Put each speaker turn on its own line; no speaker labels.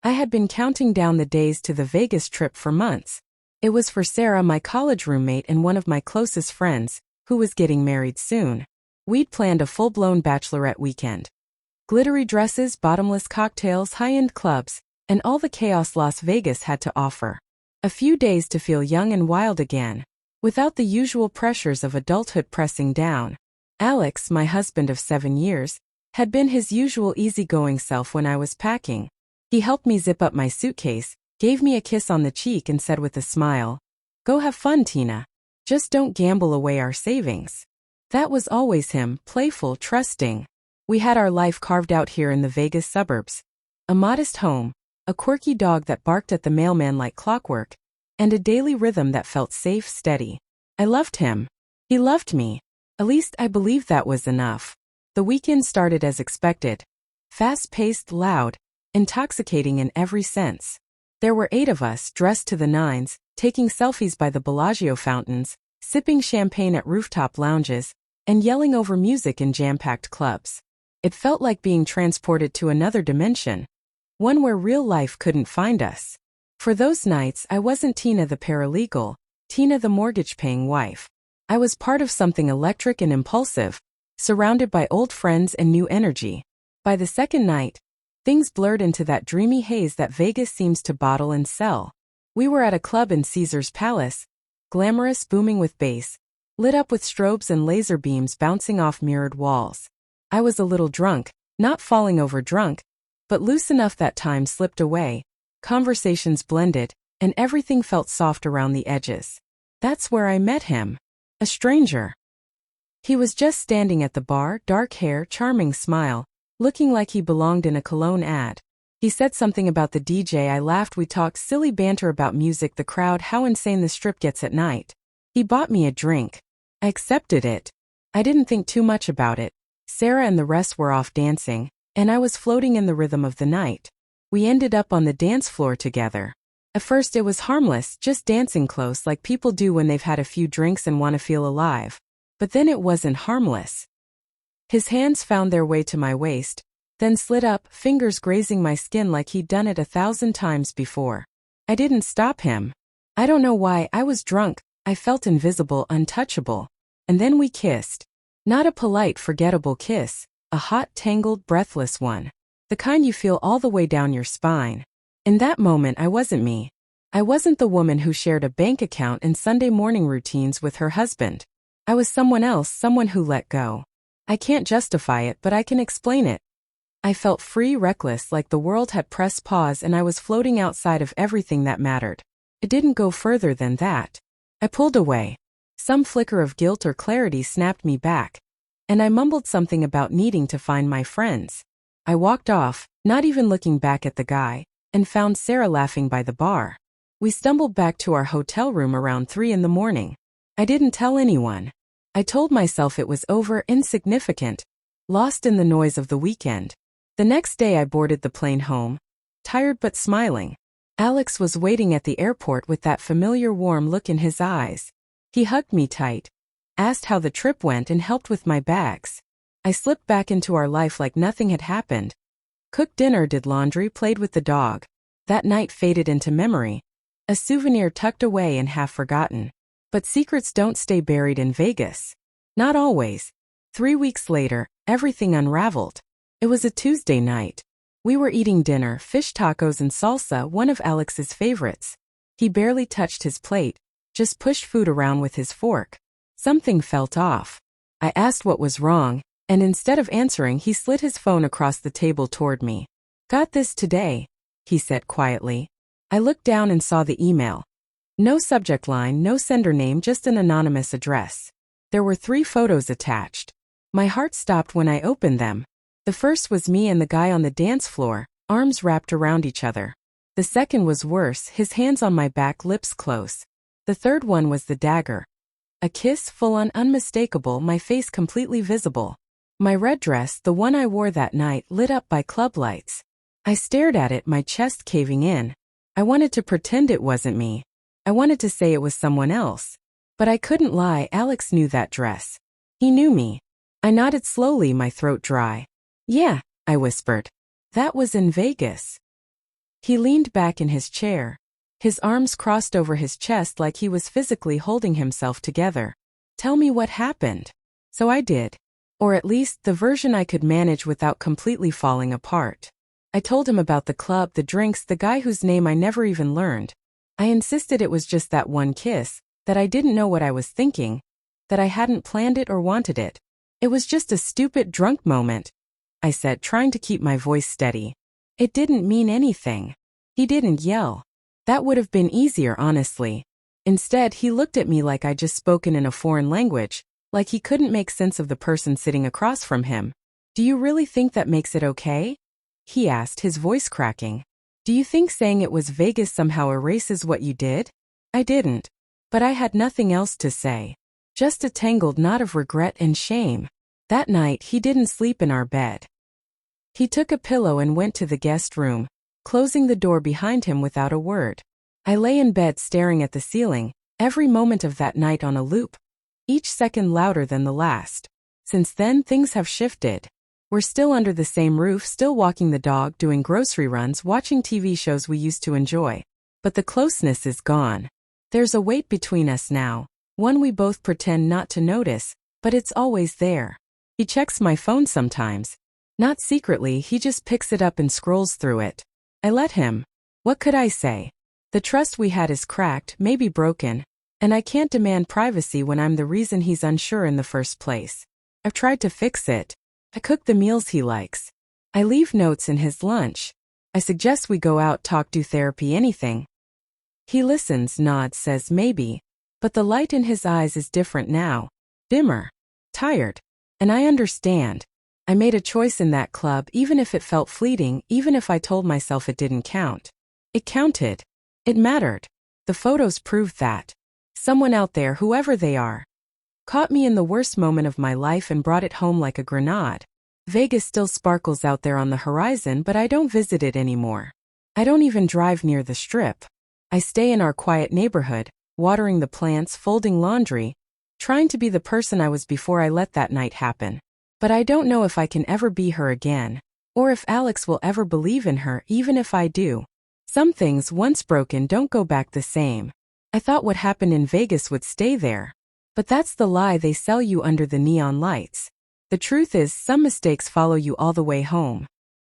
I had been counting down the days to the Vegas trip for months. It was for Sarah, my college roommate and one of my closest friends, who was getting married soon. We'd planned a full-blown bachelorette weekend. Glittery dresses, bottomless cocktails, high-end clubs, and all the chaos Las Vegas had to offer. A few days to feel young and wild again, without the usual pressures of adulthood pressing down. Alex, my husband of 7 years, had been his usual easygoing self when I was packing. He helped me zip up my suitcase, gave me a kiss on the cheek and said with a smile, "Go have fun, Tina. Just don't gamble away our savings." That was always him, playful, trusting. We had our life carved out here in the Vegas suburbs. A modest home, a quirky dog that barked at the mailman like clockwork, and a daily rhythm that felt safe, steady. I loved him. He loved me. At least I believed that was enough. The weekend started as expected. Fast-paced, loud, intoxicating in every sense. There were 8 of us, dressed to the nines, taking selfies by the Bellagio fountains, sipping champagne at rooftop lounges, and yelling over music in jam-packed clubs. It felt like being transported to another dimension, one where real life couldn't find us. For those nights, I wasn't Tina the paralegal, Tina the mortgage-paying wife. I was part of something electric and impulsive, surrounded by old friends and new energy. By the second night, things blurred into that dreamy haze that Vegas seems to bottle and sell. We were at a club in Caesar's Palace, glamorous, booming with bass, lit up with strobes and laser beams bouncing off mirrored walls. I was a little drunk, not falling over drunk, but loose enough that time slipped away, conversations blended, and everything felt soft around the edges. That's where I met him. A stranger. He was just standing at the bar, dark hair, charming smile, looking like he belonged in a cologne ad. He said something about the DJ. I laughed. We talked silly banter about music, the crowd, how insane the strip gets at night. He bought me a drink. I accepted it. I didn't think too much about it. Sarah and the rest were off dancing, and I was floating in the rhythm of the night. We ended up on the dance floor together. At first it was harmless, just dancing close like people do when they've had a few drinks and want to feel alive. But then it wasn't harmless. His hands found their way to my waist, then slid up, fingers grazing my skin like he'd done it 1,000 times before. I didn't stop him. I don't know why. I was drunk. I felt invisible, untouchable. And then we kissed. Not a polite, forgettable kiss, a hot, tangled, breathless one. The kind you feel all the way down your spine. In that moment I wasn't me. I wasn't the woman who shared a bank account and Sunday morning routines with her husband. I was someone else, someone who let go. I can't justify it, but I can explain it. I felt free, reckless, like the world had pressed pause and I was floating outside of everything that mattered. It didn't go further than that. I pulled away. Some flicker of guilt or clarity snapped me back, and I mumbled something about needing to find my friends. I walked off, not even looking back at the guy, and found Sarah laughing by the bar. We stumbled back to our hotel room around 3 in the morning. I didn't tell anyone. I told myself it was over, insignificant, lost in the noise of the weekend. The next day I boarded the plane home, tired but smiling. Alex was waiting at the airport with that familiar warm look in his eyes. He hugged me tight, asked how the trip went and helped with my bags. I slipped back into our life like nothing had happened. Cooked dinner, did laundry, played with the dog. That night faded into memory, a souvenir tucked away and half forgotten. But secrets don't stay buried in Vegas. Not always. 3 weeks later, everything unraveled. It was a Tuesday night. We were eating dinner, fish tacos and salsa, one of Alex's favorites. He barely touched his plate, just pushed food around with his fork. Something felt off. I asked what was wrong, and instead of answering, he slid his phone across the table toward me. "Got this today," he said quietly. I looked down and saw the email. No subject line, no sender name, just an anonymous address. There were 3 photos attached. My heart stopped when I opened them. The first was me and the guy on the dance floor, arms wrapped around each other. The second was worse, his hands on my back, lips close. The third one was the dagger. A kiss, full-on, unmistakable, my face completely visible. My red dress, the one I wore that night, lit up by club lights. I stared at it, my chest caving in. I wanted to pretend it wasn't me. I wanted to say it was someone else. But I couldn't lie. Alex knew that dress. He knew me. I nodded slowly, my throat dry. "Yeah," I whispered. "That was in Vegas." He leaned back in his chair, his arms crossed over his chest like he was physically holding himself together. Tell me what happened. So I did. Or at least, the version I could manage without completely falling apart. I told him about the club, the drinks, the guy whose name I never even learned. I insisted it was just that one kiss, that I didn't know what I was thinking, that I hadn't planned it or wanted it. It was just a stupid drunk moment, I said, trying to keep my voice steady. It didn't mean anything. He didn't yell. That would have been easier, honestly. Instead, he looked at me like I'd just spoken in a foreign language, like he couldn't make sense of the person sitting across from him. Do you really think that makes it okay? He asked, his voice cracking. Do you think saying it was Vegas somehow erases what you did? I didn't. But I had nothing else to say. Just a tangled knot of regret and shame. That night, he didn't sleep in our bed. He took a pillow and went to the guest room, closing the door behind him without a word. I lay in bed staring at the ceiling, every moment of that night on a loop, each second louder than the last. Since then, things have shifted. We're still under the same roof, still walking the dog, doing grocery runs, watching TV shows we used to enjoy. But the closeness is gone. There's a weight between us now, one we both pretend not to notice, but it's always there. He checks my phone sometimes. Not secretly, he just picks it up and scrolls through it. I let him. What could I say? The trust we had is cracked, maybe broken, and I can't demand privacy when I'm the reason he's unsure in the first place. I've tried to fix it. I cook the meals he likes. I leave notes in his lunch. I suggest we go out, talk, do therapy, anything. He listens, nods, says maybe, but the light in his eyes is different now. Dimmer. Tired. And I understand. I made a choice in that club, even if it felt fleeting, even if I told myself it didn't count. It counted. It mattered. The photos proved that. Someone out there, whoever they are, caught me in the worst moment of my life and brought it home like a grenade. Vegas still sparkles out there on the horizon, but I don't visit it anymore. I don't even drive near the Strip. I stay in our quiet neighborhood, watering the plants, folding laundry, trying to be the person I was before I let that night happen. But I don't know if I can ever be her again, or if Alex will ever believe in her, even if I do. Some things, once broken, don't go back the same. I thought what happened in Vegas would stay there. But that's the lie they sell you under the neon lights. The truth is, some mistakes follow you all the way home.